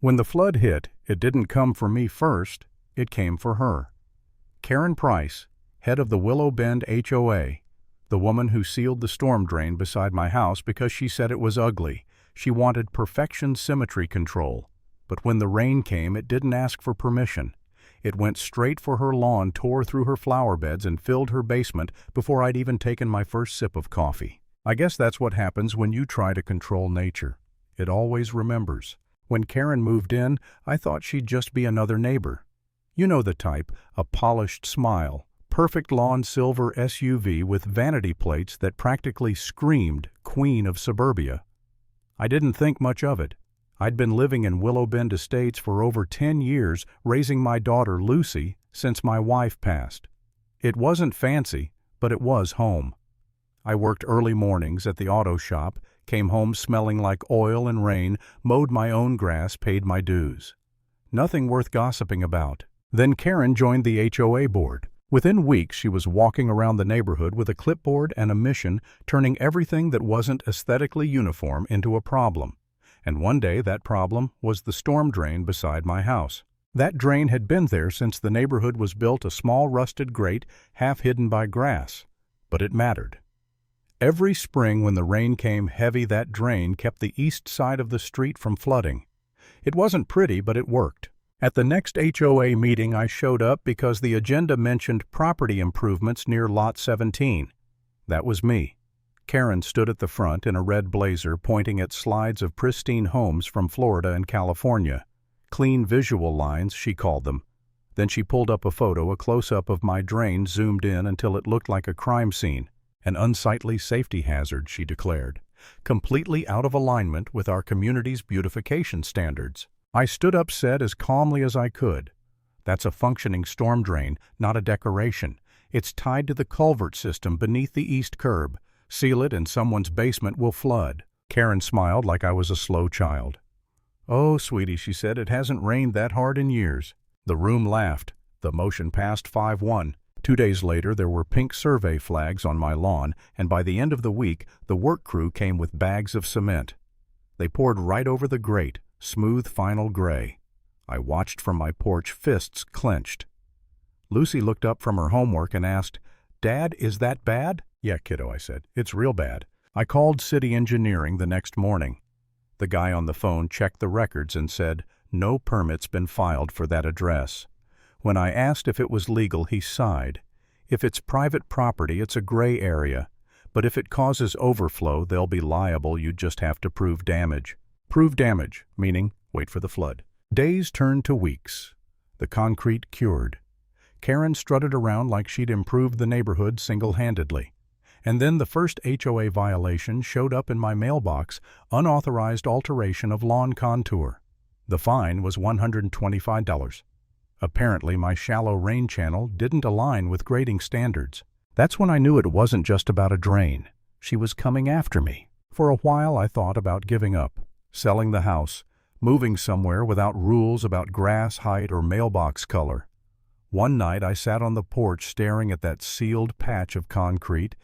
When the flood hit, it didn't come for me first, it came for her. Karen Price, head of the Willow Bend HOA, the woman who sealed the storm drain beside my house because she said it was ugly. She wanted perfection symmetry control. But when the rain came, it didn't ask for permission. It went straight for her lawn, tore through her flower beds, and filled her basement before I'd even taken my first sip of coffee. I guess that's what happens when you try to control nature. It always remembers. When Karen moved in, I thought she'd just be another neighbor. You know the type, a polished smile, perfect lawn silver SUV with vanity plates that practically screamed Queen of Suburbia. I didn't think much of it. I'd been living in Willow Bend Estates for over 10 years, raising my daughter Lucy since my wife passed. It wasn't fancy, but it was home. I worked early mornings at the auto shop, came home smelling like oil and rain, mowed my own grass, paid my dues. Nothing worth gossiping about. Then Karen joined the HOA board. Within weeks, she was walking around the neighborhood with a clipboard and a mission, turning everything that wasn't aesthetically uniform into a problem. And one day that problem was the storm drain beside my house. That drain had been there since the neighborhood was built, a small rusted grate half hidden by grass. But it mattered. Every spring when the rain came heavy, that drain kept the east side of the street from flooding. It wasn't pretty, but it worked. At the next HOA meeting, I showed up because the agenda mentioned property improvements near Lot 17. That was me. Karen stood at the front in a red blazer, pointing at slides of pristine homes from Florida and California. Clean visual lines, she called them. Then she pulled up a photo, a close-up of my drain zoomed in until it looked like a crime scene. An unsightly safety hazard, she declared, completely out of alignment with our community's beautification standards. I stood up, said as calmly as I could, "That's a functioning storm drain, not a decoration. It's tied to the culvert system beneath the east curb. Seal it and someone's basement will flood." Karen smiled like I was a slow child. "Oh, sweetie," she said, "it hasn't rained that hard in years." The room laughed. The motion passed 5-1. 2 days later, there were pink survey flags on my lawn, and by the end of the week, the work crew came with bags of cement. They poured right over the grate, smooth final gray. I watched from my porch, fists clenched. Lucy looked up from her homework and asked, "Dad, is that bad?" "Yeah, kiddo," I said. "It's real bad." I called city engineering the next morning. The guy on the phone checked the records and said, "No permit's been filed for that address." When I asked if it was legal, he sighed. "If it's private property, it's a gray area. But if it causes overflow, they'll be liable. You just have to prove damage." Prove damage, meaning wait for the flood. Days turned to weeks. The concrete cured. Karen strutted around like she'd improved the neighborhood single-handedly. And then the first HOA violation showed up in my mailbox, unauthorized alteration of lawn contour. The fine was $125. Apparently, my shallow rain channel didn't align with grading standards. That's when I knew it wasn't just about a drain. She was coming after me. For a while, I thought about giving up. Selling the house, moving somewhere without rules about grass height or mailbox color. One night I sat on the porch staring at that sealed patch of concrete,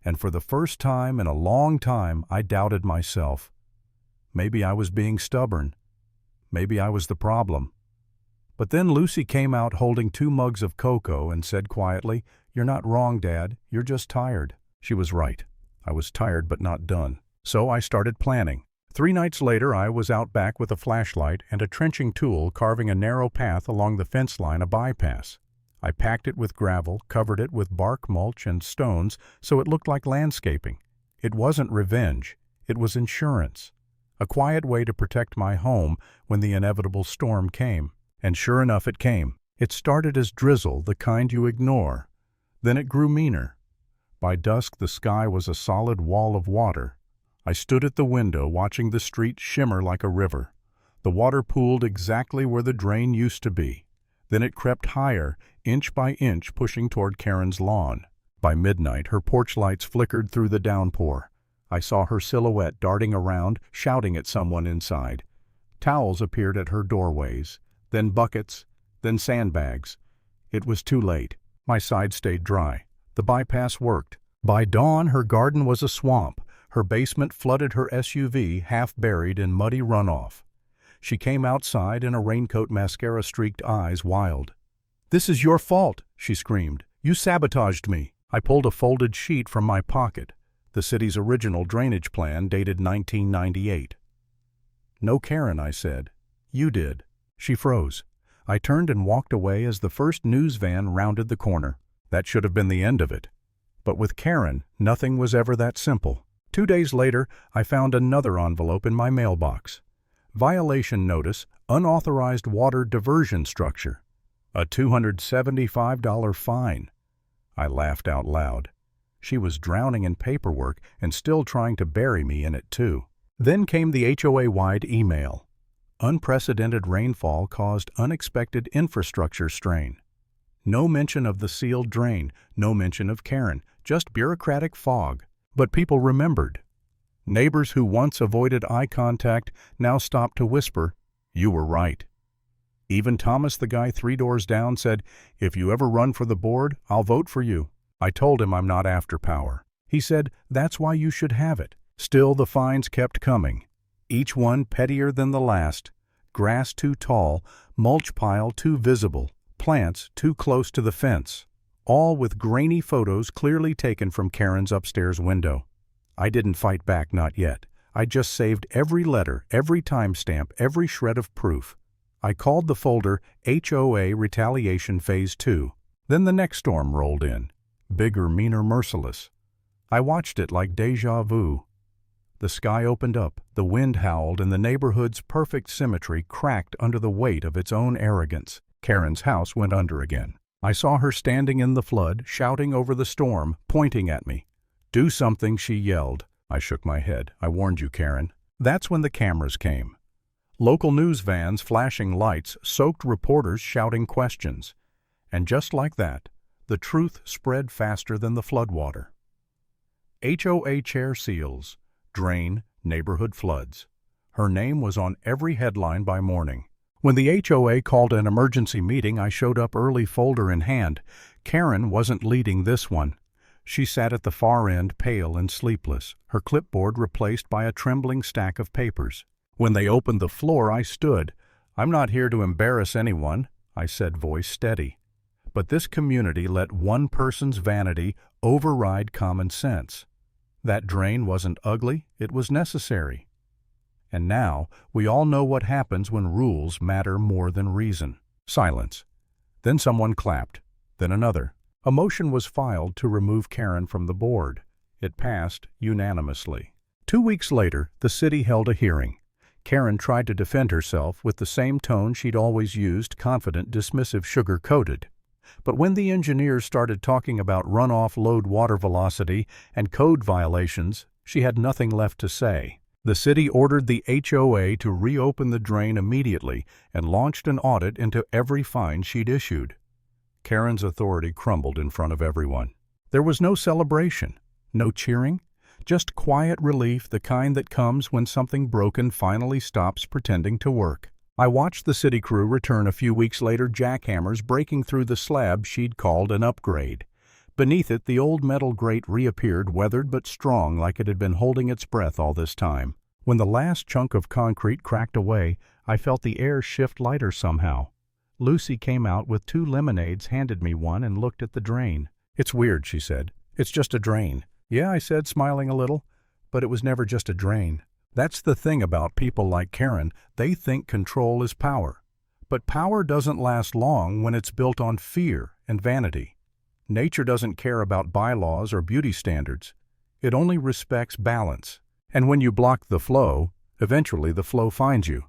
and for the first time in a long time I doubted myself. Maybe I was being stubborn. Maybe I was the problem. But then Lucy came out holding 2 mugs of cocoa and said quietly, "You're not wrong, Dad. You're just tired." She was right. I was tired but not done. So I started planning. 3 nights later, I was out back with a flashlight and a trenching tool carving a narrow path along the fence line, a bypass. I packed it with gravel, covered it with bark mulch and stones so it looked like landscaping. It wasn't revenge. It was insurance. A quiet way to protect my home when the inevitable storm came. And sure enough, it came. It started as drizzle, the kind you ignore. Then it grew meaner. By dusk, the sky was a solid wall of water. I stood at the window watching the street shimmer like a river. The water pooled exactly where the drain used to be. Then it crept higher, inch by inch, pushing toward Karen's lawn. By midnight, her porch lights flickered through the downpour. I saw her silhouette darting around, shouting at someone inside. Towels appeared at her doorways, then buckets, then sandbags. It was too late. My side stayed dry. The bypass worked. By dawn, her garden was a swamp. Her basement flooded her SUV, half buried in muddy runoff. She came outside in a raincoat, mascara-streaked eyes wild. "This is your fault," she screamed. "You sabotaged me." I pulled a folded sheet from my pocket, the city's original drainage plan dated 1998. "No, Karen," I said. "You did." She froze. I turned and walked away as the first news van rounded the corner. That should have been the end of it. But with Karen, nothing was ever that simple. 2 days later, I found another envelope in my mailbox. Violation notice, unauthorized water diversion structure. A $275 fine. I laughed out loud. She was drowning in paperwork and still trying to bury me in it too. Then came the HOA-wide email. Unprecedented rainfall caused unexpected infrastructure strain. No mention of the sealed drain, no mention of Karen, just bureaucratic fog. But people remembered. Neighbors who once avoided eye contact now stopped to whisper, "You were right." Even Thomas, the guy 3 doors down, said, "If you ever run for the board, I'll vote for you." I told him I'm not after power. He said, "That's why you should have it." Still, the fines kept coming. Each one pettier than the last. Grass too tall, mulch pile too visible, plants too close to the fence. All with grainy photos clearly taken from Karen's upstairs window. I didn't fight back, not yet. I just saved every letter, every timestamp, every shred of proof. I called the folder HOA Retaliation Phase 2. Then the next storm rolled in. Bigger, meaner, merciless. I watched it like déjà vu. The sky opened up, the wind howled, and the neighborhood's perfect symmetry cracked under the weight of its own arrogance. Karen's house went under again. I saw her standing in the flood, shouting over the storm, pointing at me. "Do something," she yelled. I shook my head. "I warned you, Karen." That's when the cameras came. Local news vans flashing lights, soaked reporters shouting questions. And just like that, the truth spread faster than the floodwater. HOA chair seals, drain, neighborhood floods. Her name was on every headline by morning. When the HOA called an emergency meeting, I showed up early, folder in hand. Karen wasn't leading this one. She sat at the far end, pale and sleepless, her clipboard replaced by a trembling stack of papers. When they opened the floor, I stood. "I'm not here to embarrass anyone," I said, voice steady. But this community let one person's vanity override common sense. That drain wasn't ugly, it was necessary. And now, we all know what happens when rules matter more than reason. Silence. Then someone clapped. Then another. A motion was filed to remove Karen from the board. It passed unanimously. 2 weeks later, the city held a hearing. Karen tried to defend herself with the same tone she'd always used, confident, dismissive, sugar-coated. But when the engineers started talking about runoff load water velocity and code violations, she had nothing left to say. The city ordered the HOA to reopen the drain immediately and launched an audit into every fine she'd issued. Karen's authority crumbled in front of everyone. There was no celebration, no cheering, just quiet relief, the kind that comes when something broken finally stops pretending to work. I watched the city crew return a few weeks later, jackhammers breaking through the slab she'd called an upgrade. Beneath it, the old metal grate reappeared, weathered but strong, like it had been holding its breath all this time. When the last chunk of concrete cracked away, I felt the air shift lighter somehow. Lucy came out with 2 lemonades, handed me one, and looked at the drain. "It's weird," she said. "It's just a drain." "Yeah," I said, smiling a little. "But it was never just a drain." That's the thing about people like Karen. They think control is power. But power doesn't last long when it's built on fear and vanity. Nature doesn't care about bylaws or beauty standards. It only respects balance. And when you block the flow, eventually the flow finds you.